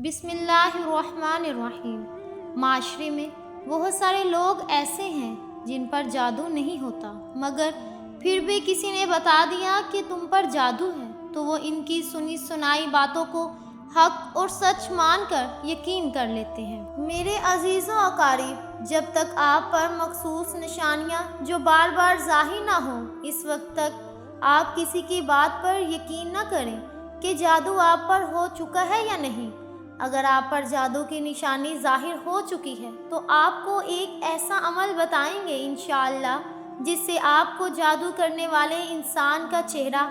بسم اللہ الرحمن الرحیم۔ معاشرے میں بہت سارے لوگ ایسے ہیں جن پر جادو نہیں ہوتا، مگر پھر بھی کسی نے بتا دیا کہ تم پر جادو ہے تو وہ ان کی سنی سنائی باتوں کو حق اور سچ مان کر یقین کر لیتے ہیں۔ میرے عزیزوں و اقارب، جب تک آپ پر مخصوص نشانیاں جو بار بار ظاہر نہ ہوں، اس وقت تک آپ کسی کی بات پر یقین نہ کریں کہ جادو آپ پر ہو چکا ہے یا نہیں۔ اگر آپ پر جادو کی نشانی ظاہر ہو چکی ہے تو آپ کو ایک ایسا عمل بتائیں گے انشاءاللہ جس سے آپ کو جادو کرنے والے انسان کا چہرہ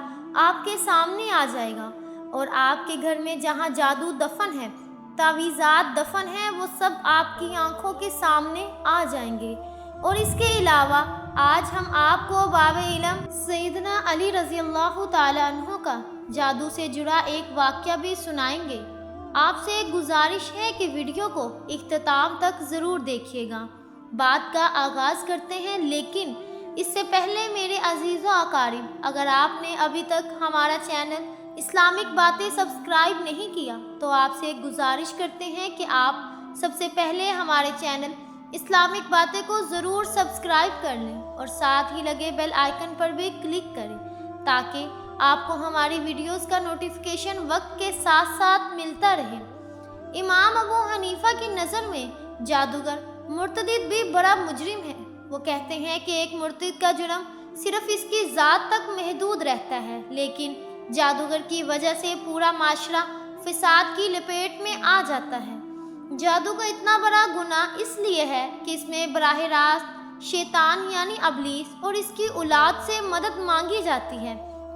آپ کے سامنے آ جائے گا، اور آپ کے گھر میں جہاں جادو دفن ہے، تعویذات دفن ہیں، وہ سب آپ کی آنکھوں کے سامنے آ جائیں گے۔ اور اس کے علاوہ آج ہم آپ کو باب علم سیدنا علی رضی اللہ تعالیٰ عنہ کا جادو سے جڑا ایک واقعہ بھی سنائیں گے۔ آپ سے ایک گزارش ہے کہ ویڈیو کو اختتام تک ضرور دیکھیے گا۔ بات کا آغاز کرتے ہیں، لیکن اس سے پہلے میرے عزیزوں اقارب، اگر آپ نے ابھی تک ہمارا چینل اسلامک باتیں سبسکرائب نہیں کیا تو آپ سے ایک گزارش کرتے ہیں کہ آپ سب سے پہلے ہمارے چینل اسلامک باتیں کو ضرور سبسکرائب کر لیں اور ساتھ ہی لگے بیل آئیکن پر بھی کلک کریں تاکہ آپ کو ہماری ویڈیوز کا نوٹیفیکیشن وقت کے ساتھ ساتھ ملتا رہے۔ امام ابو حنیفہ کی نظر میں جادوگر مرتد بھی بڑا مجرم ہے۔ وہ کہتے ہیں کہ ایک مرتد کا جرم صرف اس کی ذات تک محدود رہتا ہے، لیکن جادوگر کی وجہ سے پورا معاشرہ فساد کی لپیٹ میں آ جاتا ہے۔ جادو کا اتنا بڑا گناہ اس لیے ہے کہ اس میں براہ راست شیطان یعنی ابلیس اور اس کی اولاد سے مدد مانگی جاتی ہے،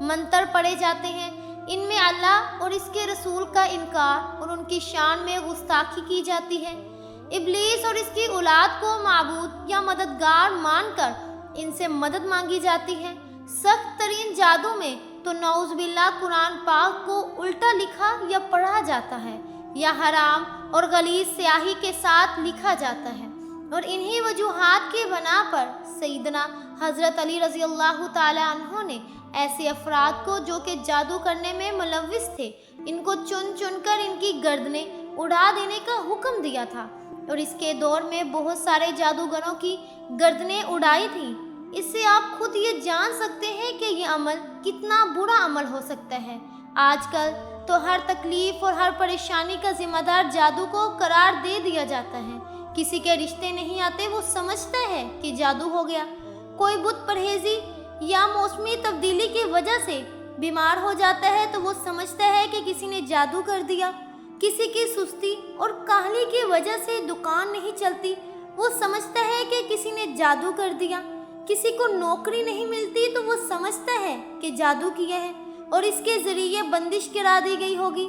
منتر پڑے جاتے ہیں، ان میں اللہ اور اس کے رسول کا انکار اور ان کی شان میں گستاخی کی جاتی ہے۔ ابلیس اور اس کی اولاد کو معبود یا مددگار مان کر ان سے مدد مانگی جاتی ہے۔ سخت ترین جادو میں تو نعوذ باللہ قرآن پاک کو الٹا لکھا یا پڑھا جاتا ہے یا حرام اور غلیظ سیاہی کے ساتھ لکھا جاتا ہے، اور انہی وجوہات کی بنا پر سیدنا حضرت علی رضی اللہ تعالی عنہ نے ایسے افراد کو جو کہ جادو کرنے میں ملوث تھے، ان کو چن چن کر ان کی گردنیں اڑا دینے کا حکم دیا تھا، اور اس کے دور میں بہت سارے جادوگروں کی گردنیں اڑائی تھیں۔ اس سے آپ خود یہ جان سکتے ہیں کہ یہ عمل کتنا برا عمل ہو سکتا ہے۔ آج کل تو ہر تکلیف اور ہر پریشانی کا ذمہ دار جادو کو قرار دے دیا جاتا ہے۔ کسی کے رشتے نہیں آتے، وہ سمجھتا ہے کہ جادو ہو گیا۔ کوئی بت پرہیزی یا موسمی تبدیلی کی وجہ سے بیمار ہو جاتا ہے تو وہ سمجھتا ہے کہ کسی نے جادو کر دیا۔ کسی کی سستی اور کاہلی کی وجہ سے دکان نہیں چلتی، وہ سمجھتا ہے کہ کسی نے جادو کر دیا۔ کسی کو نوکری نہیں ملتی تو وہ سمجھتا ہے کہ جادو کیا ہے اور اس کے ذریعے بندش کرا دی گئی ہوگی۔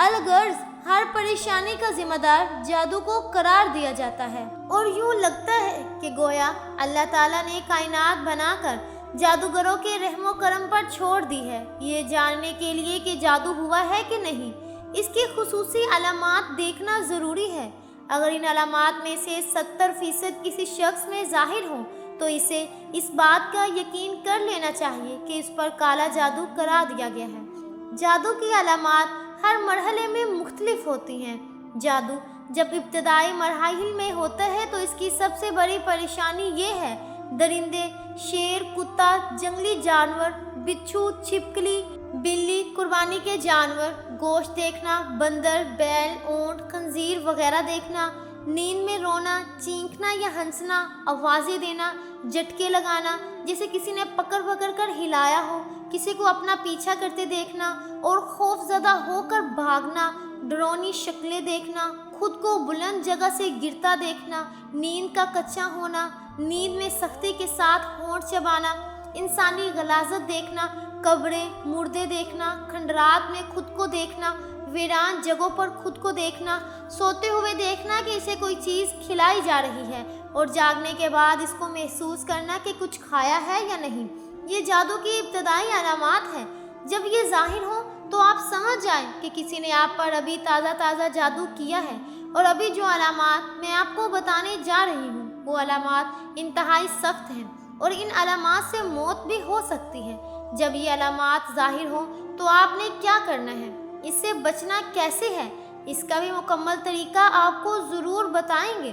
الغرض ہر پریشانی کا ذمہ دار جادو کو قرار دیا جاتا ہے، اور یوں لگتا ہے کہ گویا اللہ تعالیٰ نے کائنات بنا کر جادوگروں کے رحم و کرم پر چھوڑ دی ہے، یہ جاننے کے لیے کہ جادو ہوا ہے کہ نہیں۔ اس کی خصوصی علامات دیکھنا ضروری ہے۔ اگر ان علامات میں سے 70% کسی شخص میں ظاہر ہوں تو اسے اس بات کا یقین کر لینا چاہیے کہ اس پر کالا جادو کرا دیا گیا ہے۔ جادو کی علامات ہر مرحلے میں مختلف ہوتی ہیں۔ جادو جب ابتدائی مراحل میں ہوتا ہے تو اس کی سب سے بڑی پریشانی یہ ہے: درندے، شیر، کتا، جنگلی جانور، بچھو، چھپکلی، بلی، قربانی کے جانور، گوشت دیکھنا، بندر، بیل، اونٹ، خنزیر وغیرہ دیکھنا، نیند میں رونا، چینکنا یا ہنسنا، آوازیں دینا، جھٹکے لگانا جیسے کسی نے پکڑ کر ہلایا ہو، کسی کو اپنا پیچھا کرتے دیکھنا اور خوف زدہ ہو کر بھاگنا، ڈرونی شکلیں دیکھنا، خود کو بلند جگہ سے گرتا دیکھنا، نیند کا کچا ہونا، نیند میں سختی کے ساتھ ہونٹ چبانا، انسانی غلاظت دیکھنا، قبریں، مردے دیکھنا، کھنڈرات میں خود کو دیکھنا، ویران جگہوں پر خود کو دیکھنا، سوتے ہوئے دیکھنا کہ اسے کوئی چیز کھلائی جا رہی ہے اور جاگنے کے بعد اس کو محسوس کرنا کہ کچھ کھایا ہے یا نہیں۔ یہ جادو کی ابتدائی علامات ہیں۔ جب یہ ظاہر ہوں تو آپ سمجھ جائیں کہ کسی نے آپ پر ابھی تازہ جادو کیا ہے، اور ابھی جو علامات میں آپ کو بتانے جا رہی ہوں وہ علامات انتہائی سخت ہیں، اور ان علامات سے موت بھی ہو سکتی ہے۔ جب یہ علامات ظاہر ہوں تو آپ نے کیا کرنا ہے، اس سے بچنا کیسے ہے، اس کا بھی مکمل طریقہ آپ کو ضرور بتائیں گے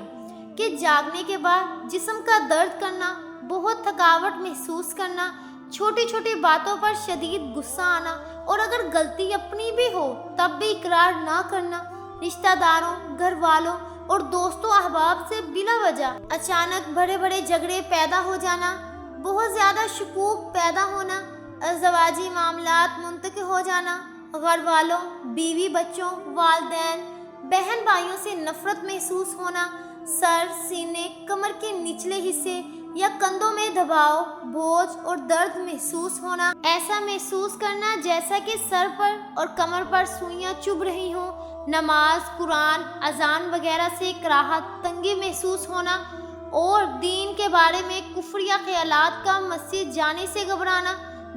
کہ جاگنے کے بعد جسم کا درد کرنا، بہت تھکاوٹ محسوس کرنا، چھوٹی چھوٹی باتوں پر شدید غصہ آنا، اور اگر غلطی اپنی بھی ہو تب بھی اقرار نہ کرنا، رشتہ داروں، گھر والوں اور دوستوں احباب سے بلا وجہ اچانک بڑے بڑے جھگڑے پیدا ہو جانا، بہت زیادہ شکوک پیدا ہونا، ازدواجی معاملات منتقل ہو جانا، گھر والوں، بیوی بچوں، والدین، بہن بھائیوں سے نفرت محسوس ہونا، سر، سینے، کمر کے نچلے حصے یا کندھوں میں دباؤ، بوجھ اور درد محسوس ہونا، ایسا محسوس کرنا جیسا کہ سر پر اور کمر پر سوئیاں چبھ رہی ہوں، نماز، قرآن، اذان وغیرہ سے کراہت، تنگی محسوس ہونا، اور دین کے بارے میں کفریہ خیالات کا مسجد جانے سے گھبرانا،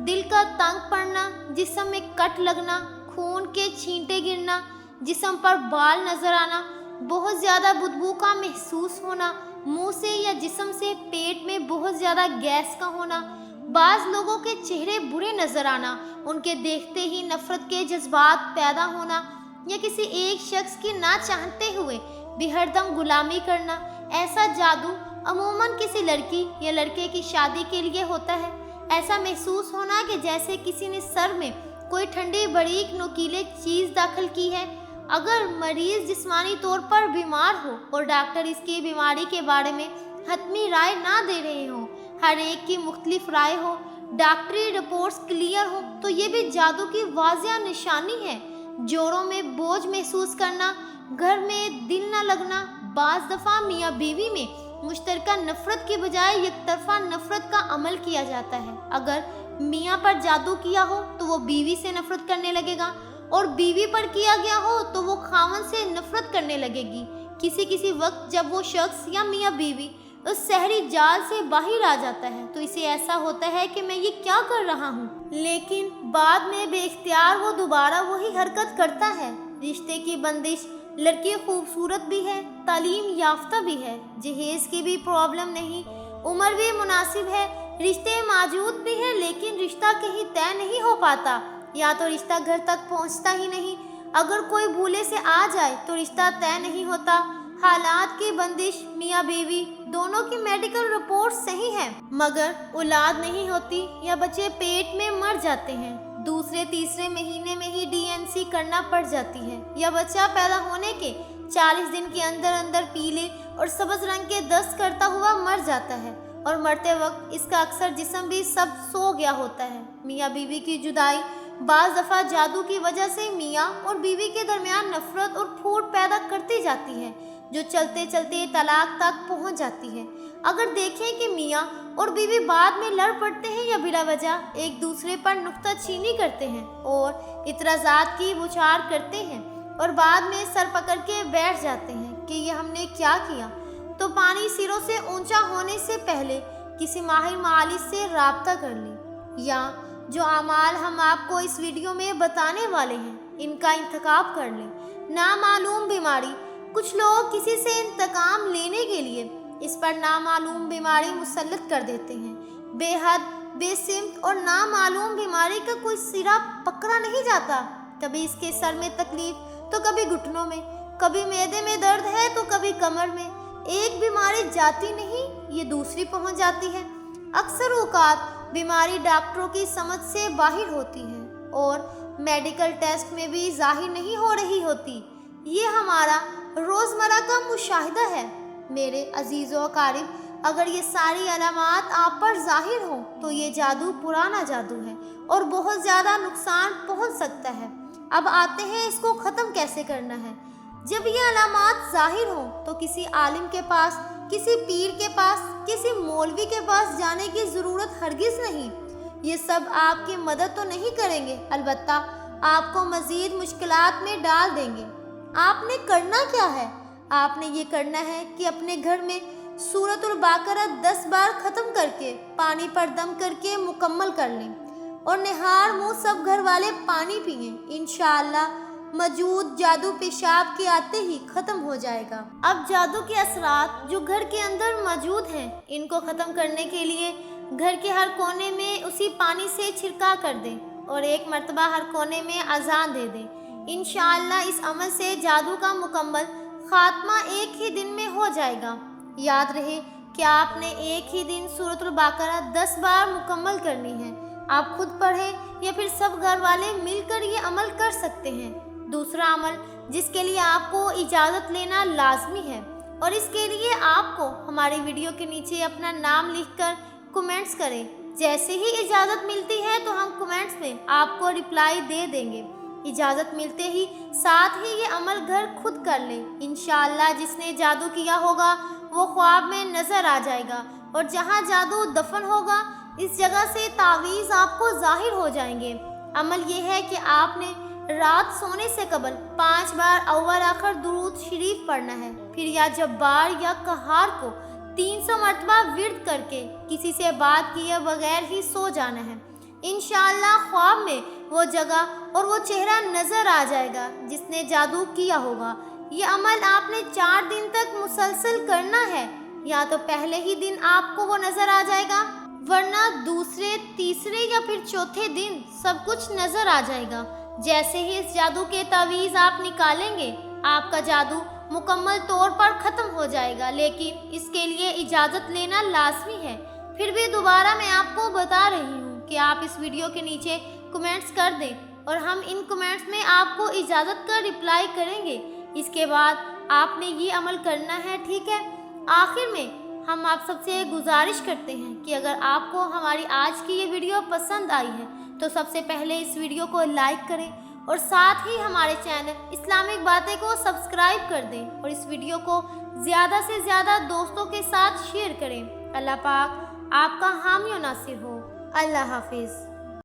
دل کا تنگ پڑنا، جسم میں کٹ لگنا، خون کے چھینٹے گرنا، جسم پر بال نظر آنا، بہت زیادہ بدبو کا محسوس ہونا، منہ سے یا جسم سے پیٹ میں بہت زیادہ گیس کا ہونا، بعض لوگوں کے چہرے برے نظر آنا، ان کے دیکھتے ہی نفرت کے جذبات پیدا ہونا، یا کسی ایک شخص کی نہ چاہتے ہوئے بھی ہر دم غلامی کرنا۔ ایسا جادو عموماً کسی لڑکی یا لڑکے کی شادی کے لیے ہوتا ہے۔ ایسا محسوس ہونا کہ جیسے کسی نے سر میں کوئی ٹھنڈی باریک نوکیلے چیز داخل کی ہے۔ اگر مریض جسمانی طور پر بیمار ہو اور ڈاکٹر اس کی بیماری کے بارے میں حتمی رائے نہ دے رہے ہوں، ہر ایک کی مختلف رائے ہو، ڈاکٹری رپورٹس کلیئر ہو، تو یہ بھی جادو کی واضح نشانی ہے۔ جوڑوں میں بوجھ محسوس کرنا، گھر میں دل نہ لگنا، بعض دفعہ میاں بیوی میں مشترکہ نفرت کی بجائے یک طرفہ نفرت کا عمل کیا جاتا ہے۔ اگر میاں پر جادو کیا ہو تو وہ بیوی سے نفرت کرنے لگے گا، اور بیوی پر کیا گیا ہو تو وہ خاوند سے نفرت کرنے لگے گی۔ کسی وقت جب وہ شخص یا میاں بیوی اس سحری جال سے باہر آ جاتا ہے تو اسے ایسا ہوتا ہے کہ میں یہ کیا کر رہا ہوں، لیکن بعد میں بے اختیار وہ دوبارہ وہی حرکت کرتا ہے۔ رشتے کی بندش، لڑکی خوبصورت بھی ہے، تعلیم یافتہ بھی ہے، جہیز کی بھی پرابلم نہیں، عمر بھی مناسب ہے، رشتے موجود بھی ہیں، لیکن رشتہ کہیں طے نہیں ہو پاتا، یا تو رشتہ گھر تک پہنچتا ہی نہیں، اگر کوئی بھولے سے آ جائے تو رشتہ طے نہیں ہوتا۔ حالات کی بندش، میاں بیوی دونوں کی میڈیکل رپورٹ صحیح ہے مگر اولاد نہیں ہوتی، یا بچے پیٹ میں مر جاتے ہیں، دوسرے تیسرے مہینے میں ہی DNC کرنا پڑ جاتی ہے، یا بچہ پیدا ہونے کے 40 دن کے اندر پیلے اور سبز رنگ کے دست کرتا ہوا مر جاتا ہے، اور مرتے وقت اس کا اکثر جسم بھی سب سو گیا ہوتا ہے۔ میاں بیوی کی جدائی، بعض دفعہ جادو کی وجہ سے میاں اور بیوی کے درمیان نفرت اور پھوٹ پیدا کرتی جاتی ہے، جو چلتے چلتے طلاق تک پہنچ جاتی ہے۔ اگر دیکھیں کہ میاں اور بیوی بعد میں لڑ پڑتے ہیں یا بلا وجہ ایک دوسرے پر نکتہ چینی کرتے ہیں اور اعتراضات کی بوچھار کرتے ہیں، اور بعد میں سر پکڑ کے بیٹھ جاتے ہیں کہ یہ ہم نے کیا کیا، تو پانی سروں سے اونچا ہونے سے پہلے کسی ماہر معالج سے رابطہ کر لیں، یا جو اعمال ہم آپ کو اس ویڈیو میں بتانے والے ہیں ان کا انتخاب کر لیں۔ نامعلوم بیماری، کچھ لوگ کسی سے انتقام لینے کے لیے اس پر نامعلوم بیماری مسلط کر دیتے ہیں۔ بے حد، بے سمت اور نامعلوم بیماری کا کوئی سرا پکڑا نہیں جاتا، کبھی اس کے سر میں تکلیف تو کبھی گھٹنوں میں، کبھی معدے میں درد ہے تو کبھی کمر میں۔ ایک بیماری جاتی نہیں، یہ دوسری پہنچ جاتی ہے۔ اکثر اوقات بیماری ڈاکٹروں کی سمجھ سے باہر ہوتی ہے اور میڈیکل ٹیسٹ میں بھی ظاہر نہیں ہو رہی ہوتی۔ یہ ہمارا روزمرہ کا مشاہدہ ہے۔ میرے عزیز و اقارب، اگر یہ ساری علامات آپ پر ظاہر ہوں تو یہ جادو پرانا جادو ہے اور بہت زیادہ نقصان پہنچ سکتا ہے۔ اب آتے ہیں اس کو ختم کیسے کرنا ہے۔ جب یہ علامات ظاہر ہوں تو کسی عالم کے پاس، کسی پیر کے پاس، کسی مولوی کے پاس جانے کی ضرورت ہرگز نہیں۔ یہ سب آپ کی مدد تو نہیں کریں گے، البتہ آپ کو مزید مشکلات میں ڈال دیں گے۔ آپ نے کرنا کیا ہے؟ آپ نے یہ کرنا ہے کہ اپنے گھر میں سورۃ البقرہ 10 بار ختم کر کے پانی پر دم کر کے مکمل کر لیں، اور نہار منہ سب گھر والے پانی پئیں۔ انشاءاللہ موجود جادو پیشاب کے آتے ہی ختم ہو جائے گا۔ اب جادو کے اثرات جو گھر کے اندر موجود ہیں، ان کو ختم کرنے کے لیے گھر کے ہر کونے میں اسی پانی سے چھڑکا کر دیں اور ایک مرتبہ ہر کونے میں اذان دے دیں۔ انشاءاللہ اس عمل سے جادو کا مکمل خاتمہ ایک ہی دن میں ہو جائے گا۔ یاد رہے کہ آپ نے ایک ہی دن سورۃ البقرہ 10 بار مکمل کرنی ہے۔ آپ خود پڑھیں یا پھر سب گھر والے مل کر یہ عمل کر سکتے ہیں۔ دوسرا عمل جس کے لیے آپ کو اجازت لینا لازمی ہے، اور اس کے لیے آپ کو ہماری ویڈیو کے نیچے اپنا نام لکھ کر کمنٹس کریں۔ جیسے ہی اجازت ملتی ہے تو ہم کمنٹس میں آپ کو رپلائی دے دیں گے۔ اجازت ملتے ہی ساتھ ہی یہ عمل گھر خود کر لیں۔ انشاءاللہ جس نے جادو کیا ہوگا وہ خواب میں نظر آ جائے گا، اور جہاں جادو دفن ہوگا اس جگہ سے تعویذ آپ کو ظاہر ہو جائیں گے۔ عمل یہ ہے کہ آپ نے رات سونے سے قبل 5 بار اول آخر درود شریف پڑھنا ہے، پھر یا جبار یا قہار کو 300 مرتبہ ورد کر کے کسی سے بات کیے بغیر ہی سو جانا ہے۔ انشاءاللہ خواب میں وہ جگہ اور وہ چہرہ نظر آ جائے گا جس نے جادو کیا ہوگا۔ یہ عمل آپ نے 4 دن تک مسلسل کرنا ہے۔ یا تو پہلے ہی دن آپ کو وہ نظر آ جائے گا، ورنہ دوسرے، تیسرے یا پھر چوتھے دن سب کچھ نظر آ جائے گا۔ جیسے ہی اس جادو کے تعویذ آپ نکالیں گے آپ کا جادو مکمل طور پر ختم ہو جائے گا، لیکن اس کے لیے اجازت لینا لازمی ہے۔ پھر بھی دوبارہ میں آپ کو بتا رہی ہوں کہ آپ اس ویڈیو کے نیچے کمنٹس کر دیں، اور ہم ان کمنٹس میں آپ کو اجازت کا رپلائی کریں گے۔ اس کے بعد آپ نے یہ عمل کرنا ہے، ٹھیک ہے؟ آخر میں ہم آپ سب سے گزارش کرتے ہیں کہ اگر آپ کو ہماری آج کی یہ ویڈیو پسند آئی ہے تو سب سے پہلے اس ویڈیو کو لائک کریں، اور ساتھ ہی ہمارے چینل اسلامک باتیں کو سبسکرائب کر دیں، اور اس ویڈیو کو زیادہ سے زیادہ دوستوں کے ساتھ شیئر کریں۔ اللہ پاک آپ کا حامی و ناصر ہو۔ اللہ حافظ۔